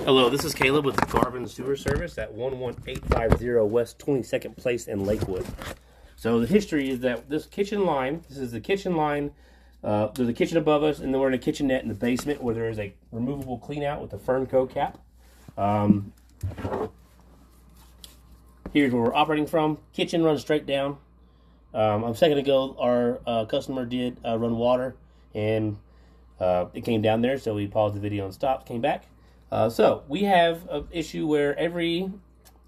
Hello, this is Caleb with Garvin Sewer Service at 11850 West 22nd Place in Lakewood. So the history is that this kitchen line, this is the kitchen line, there's a kitchen above us, and then we're in a kitchenette in the basement where there is a removable clean out with a Fernco cap. Here's where we're operating from. Kitchen runs straight down. A second ago, our customer did run water, and it came down there, so we paused the video and stopped, came back. So we have an issue where every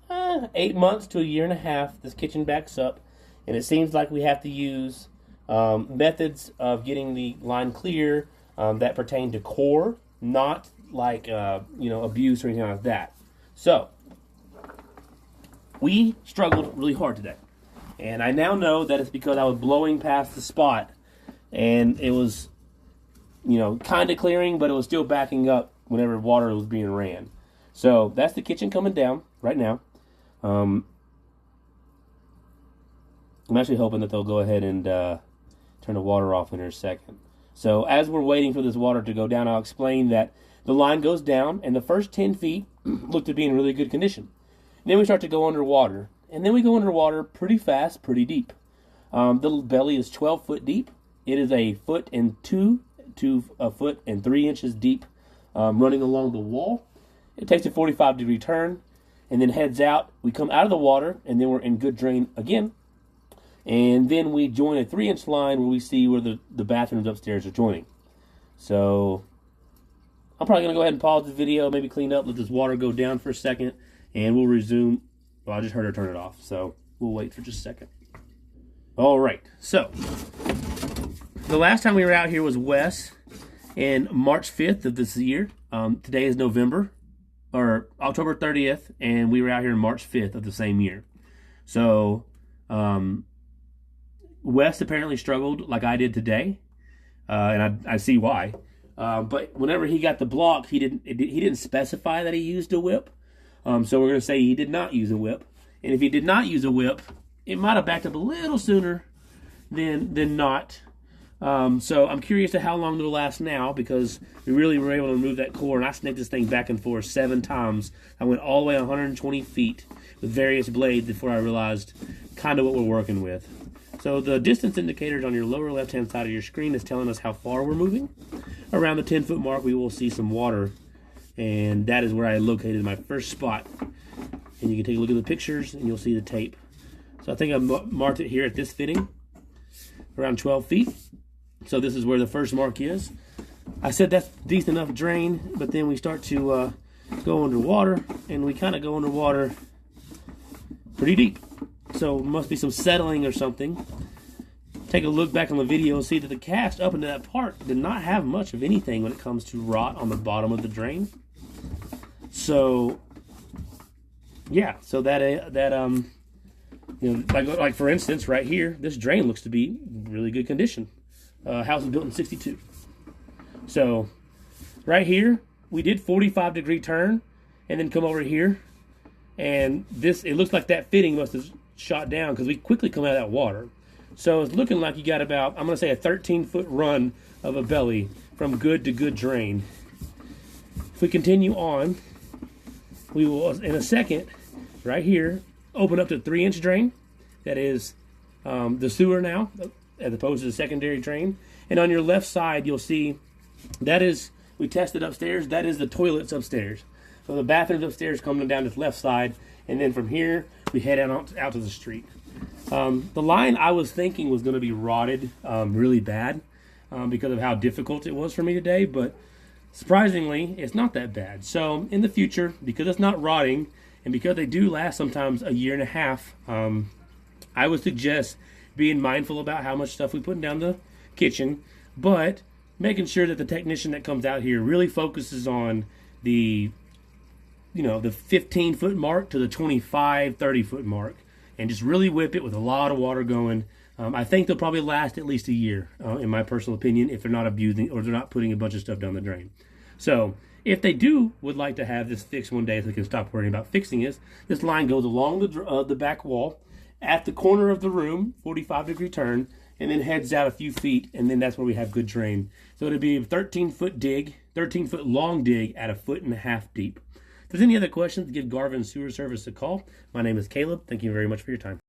8 months to a year and a half, this kitchen backs up, and it seems like we have to use methods of getting the line clear that pertain to core, not like abuse or anything like that. So we struggled really hard today, and I now know that it's because I was blowing past the spot, and it was kind of clearing, but it was still backing up whenever water was being ran. So that's the kitchen coming down right now. I'm actually hoping that they'll go ahead and turn the water off in a second. So as we're waiting for this water to go down, I'll explain that the line goes down, and the first 10 feet look to be in really good condition. And then we start to go underwater, and then we go underwater pretty fast, pretty deep. The belly is 12 foot deep. It is a foot and 2 to a foot and 3 inches deep. Running along the wall. It takes a 45-degree turn and then heads out. We come out of the water, and then we're in good drain again. And then we join a 3-inch line where we see where the bathrooms upstairs are joining. So I'm probably going to go ahead and pause the video, maybe clean up, let this water go down for a second, and we'll resume. Well, I just heard her turn it off, so we'll wait for just a second. All right, so the last time we were out here was Wes. And March 5th of this year, today is October 30th, and we were out here on March 5th of the same year. So, Wes apparently struggled like I did today, and I see why. But whenever he got the block, he didn't specify that he used a whip. So we're going to say he did not use a whip. And if he did not use a whip, it might have backed up a little sooner than not. So I'm curious to how long it'll last now, because we really were able to remove that core, and I snaked this thing back and forth 7 times. I went all the way 120 feet with various blades before I realized kind of what we're working with. So the distance indicators on your lower left-hand side of your screen is telling us how far we're moving. Around the 10-foot mark, we will see some water, and that is where I located my first spot. And you can take a look at the pictures, and you'll see the tape. So I think I marked it here at this fitting, around 12 feet. So this is where the first mark is. I said that's decent enough drain, but then we start to go underwater, and we kind of go underwater pretty deep. So must be some settling or something. Take a look back on the video and see that the cast up into that part did not have much of anything when it comes to rot on the bottom of the drain. So yeah, so like for instance, right here, this drain looks to be really good condition. House was built in 62. So right here, we did 45-degree turn and then come over here. And it looks like that fitting must have shot down because we quickly come out of that water. So it's looking like you got about, I'm going to say, a 13-foot run of a belly from good to good drain. If we continue on, we will, in a second, right here, open up to 3-inch drain. That is the sewer now, as opposed to the secondary drain. And on your left side, you'll see that is, we tested upstairs, that is the toilets upstairs. So the bathrooms upstairs coming down this left side, and then from here, we head out to the street. The line I was thinking was going to be rotted really bad because of how difficult it was for me today, but surprisingly, it's not that bad. So in the future, because it's not rotting, and because they do last sometimes a year and a half, I would suggest being mindful about how much stuff we put down the kitchen, but making sure that the technician that comes out here really focuses on the 15-foot mark to the 25, 30-foot mark, and just really whip it with a lot of water going. I think they'll probably last at least a year, in my personal opinion, if they're not abusing or they're not putting a bunch of stuff down the drain. So if they would like to have this fixed one day so they can stop worrying about fixing it, this line goes along the back wall, at the corner of the room, 45-degree turn, and then heads out a few feet, and then that's where we have good drain. So it'll be a 13-foot long dig at a 1.5 feet deep. If there's any other questions, give Garvin Sewer Service a call. My name is Caleb. Thank you very much for your time.